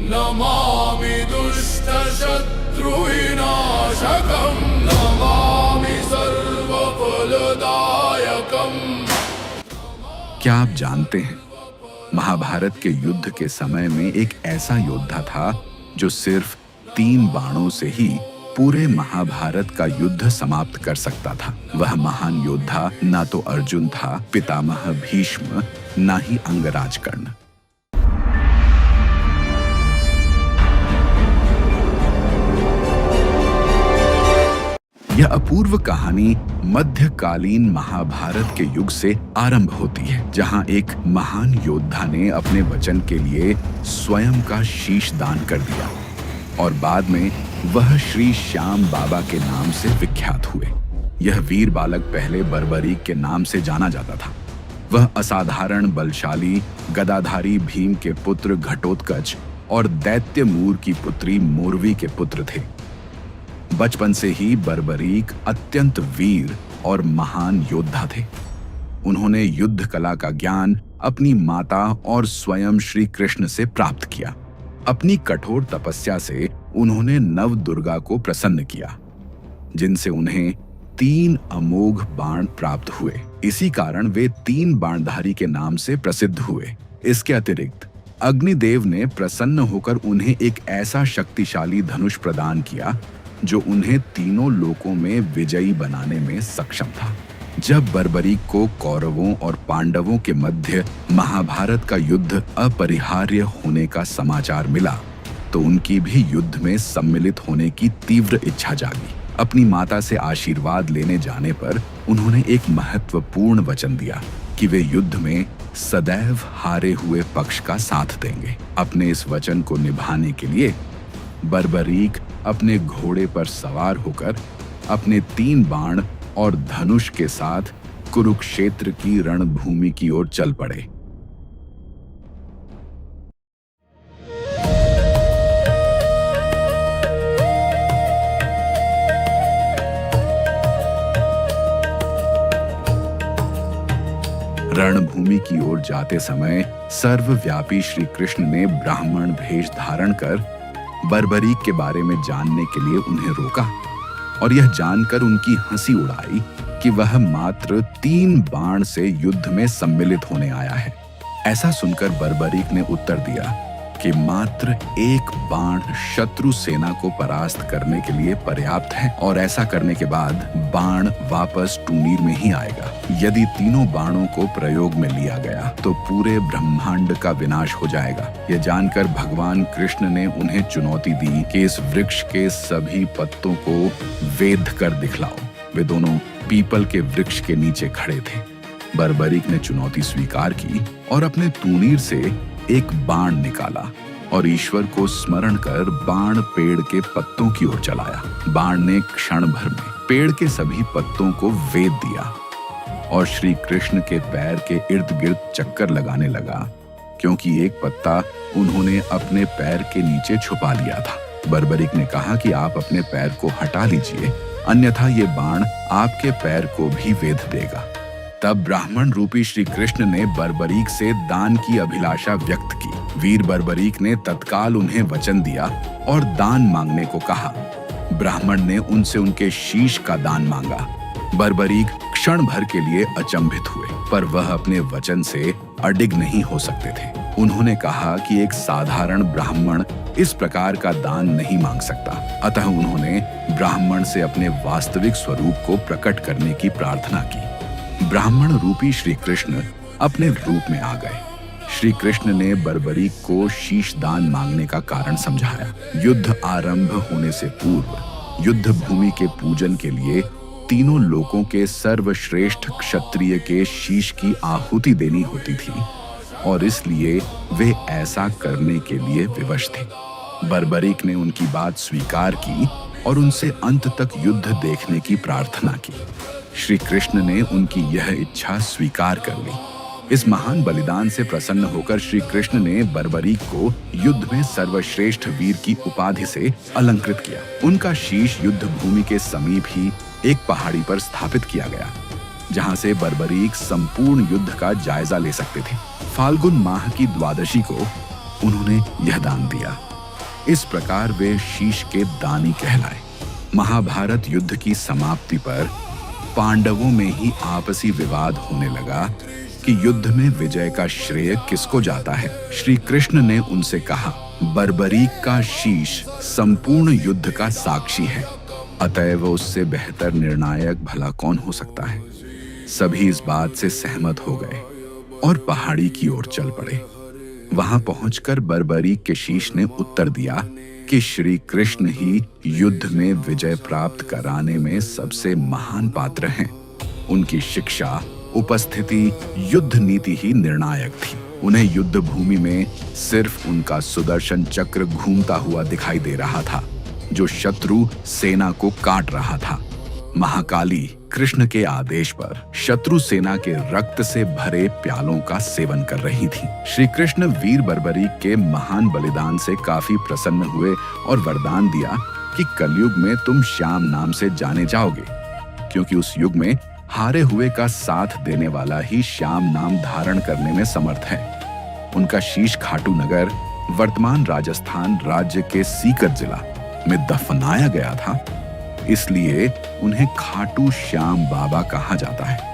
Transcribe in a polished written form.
नमामि दुष्टशत्रुविनाशकं नमामि सर्वफलदायकम्। क्या आप जानते हैं, महाभारत के युद्ध के समय में एक ऐसा योद्धा था जो सिर्फ 3 बाणों से ही पूरे महाभारत का युद्ध समाप्त कर सकता था। वह महान योद्धा ना तो अर्जुन था, पितामह भीष्म, ना ही अंगराज कर्ण। यह अपूर्व कहानी मध्यकालीन महाभारत के युग से आरंभ होती है, जहां एक महान योद्धा ने अपने वचन के लिए स्वयं का शीश दान कर दिया और बाद में वह श्री श्याम बाबा के नाम से विख्यात हुए। यह वीर बालक पहले बर्बरीक के नाम से जाना जाता था। वह असाधारण बलशाली गदाधारी भीम के पुत्र घटोत्कच और दैत्य मूर की पुत्री मोरवी के पुत्र थे। बचपन से ही बर्बरीक अत्यंत वीर और महान योद्धा थे। उन्होंने युद्ध कला का ज्ञान अपनी माता और स्वयं श्री कृष्ण से प्राप्त किया। अपनी कठोर तपस्या से उन्होंने नव दुर्गा को प्रसन्न किया, जिनसे उन्हें 3 अमोघ बाण प्राप्त हुए। इसी कारण वे 3 बाणधारी के नाम से प्रसिद्ध हुए। इसके अतिरिक्त अग्निदेव ने प्रसन्न होकर उन्हें एक ऐसा शक्तिशाली धनुष प्रदान किया जो उन्हें तीनों लोकों में विजयी बनाने में सक्षम था। जब बर्बरीक को कौरवों और पांडवों के मध्य महाभारत का युद्ध अपरिहार्य होने का समाचार मिला, तो उनकी भी युद्ध में सम्मिलित होने की तीव्र इच्छा जागी। अपनी माता से आशीर्वाद लेने जाने पर उन्होंने एक महत्वपूर्ण वचन दिया कि वे युद्ध में सदैव हारे हुए पक्ष का साथ देंगे। अपने इस वचन को निभाने के लिए बर्बरीक अपने घोड़े पर सवार होकर अपने 3 बाण और धनुष के साथ कुरुक्षेत्र की रणभूमि की ओर चल पड़े। रणभूमि की ओर जाते समय सर्वव्यापी श्री कृष्ण ने ब्राह्मण भेष धारण कर बर्बरीक के बारे में जानने के लिए उन्हें रोका और यह जानकर उनकी हंसी उड़ाई कि वह मात्र 3 बाण से युद्ध में सम्मिलित होने आया है। ऐसा सुनकर बर्बरीक ने उत्तर दिया कि मात्र 1 बाण शत्रु सेना को परास्त करने के लिए पर्याप्त है और ऐसा करने के बाद बाण वापस टूनीर में ही आएगा। यदि तीनों बाणों को प्रयोग में लिया गया तो पूरे ब्रह्मांड का विनाश हो जाएगा। यह जानकर भगवान कृष्ण ने उन्हें चुनौती दी कि इस वृक्ष के सभी पत्तों को वेध कर दिखलाओ। वे दोनों पीपल के वृक्ष के नीचे खड़े थे। बर्बरीक ने चुनौती स्वीकार की और अपने तूनीर से एक बाण निकाला और ईश्वर को स्मरण कर बाण पेड़ के पत्तों की ओर चलाया। बाण ने क्षण भर में पेड़ के सभी पत्तों को वेध दिया और श्री कृष्ण के पैर के इर्द गिर्द चक्कर लगाने लगा, क्योंकि एक पत्ता उन्होंने अपने पैर के नीचे छुपा लिया था। बर्बरीक ने कहा कि आप अपने पैर को हटा लीजिए, अन्यथा ये बाण आपके पैर को भी वेध देगा। तब ब्राह्मण रूपी श्री कृष्ण ने बर्बरीक से दान की अभिलाषा व्यक्त की। वीर बर्बरीक ने तत्काल उन्हें वचन दिया और दान मांगने को कहा। ब्राह्मण ने उनसे उनके शीश का दान मांगा। बर्बरीक क्षण भर के लिए अचंभित हुए, पर वह अपने वचन से अडिग नहीं हो सकते थे। उन्होंने कहा कि एक साधारण ब्राह्मण इस प्रकार का दान नहीं मांग सकता। अतः उन्होंने ब्राह्मण से अपने वास्तविक स्वरूप को प्रकट करने की प्रार्थना की। ब्राह्मण रूपी श्री कृष्ण अपने रूप में आ गए। श्री कृष्ण ने बर्बरीक को शीश दान मांगने का कारण समझाया। युद्ध आरंभ होने से पूर्व युद्ध भूमि के पूजन के लिए तीनों लोकों के सर्वश्रेष्ठ क्षत्रिय के शीश की आहुति देनी होती थी और इसलिए वे ऐसा करने के लिए विवश थे। बर्बरीक ने उनकी बात स्वीकार की और उनसे अंत तक युद्ध देखने की प्रार्थना की। श्री कृष्ण ने उनकी यह इच्छा स्वीकार कर ली। इस महान बलिदान से प्रसन्न होकर श्री कृष्ण ने बर्बरीक को युद्ध में सर्वश्रेष्ठ वीर की उपाधि से अलंकृत किया। उनका शीश युद्ध भूमि के समीप ही एक पहाड़ी पर स्थापित किया गया, जहां से बर्बरीक संपूर्ण युद्ध का जायजा ले सकते थे। फाल्गुन माह की द्वादशी को उन्होंने यह दान दिया। इस प्रकार वे शीश के दानी कहलाए। महाभारत युद्ध की समाप्ति पर पांडवों में ही आपसी विवाद होने लगा कि युद्ध में विजय का श्रेय किसको जाता है। श्री कृष्ण ने उनसे कहा, बर्बरीक का शीश संपूर्ण युद्ध का साक्षी है, अतएव उससे बेहतर निर्णायक भला कौन हो सकता है। सभी इस बात से सहमत हो गए और पहाड़ी की ओर चल पड़े। वहां पहुंचकर बर्बरीक के शीश ने उत्तर दिया कि श्री कृष्ण ही युद्ध में विजय प्राप्त कराने में सबसे महान पात्र हैं। उनकी शिक्षा, उपस्थिति, युद्ध नीति ही निर्णायक थी। उन्हें युद्ध भूमि में सिर्फ उनका सुदर्शन चक्र घूमता हुआ दिखाई दे रहा था, जो शत्रु सेना को काट रहा था। महाकाली कृष्ण के आदेश पर शत्रु सेना के रक्त से भरे प्यालों का सेवन कर रही थी। श्री कृष्ण वीर बर्बरीक के महान बलिदान से काफी प्रसन्न हुए और वरदान दिया कि कलयुग में तुम श्याम नाम से जाने जाओगे, क्योंकि उस युग में हारे हुए का साथ देने वाला ही श्याम नाम धारण करने में समर्थ है। उनका शीश खाटू नगर, वर्तमान राजस्थान राज्य के सीकर जिला में दफनाया गया था, इसलिए उन्हें खाटू श्याम बाबा कहा जाता है।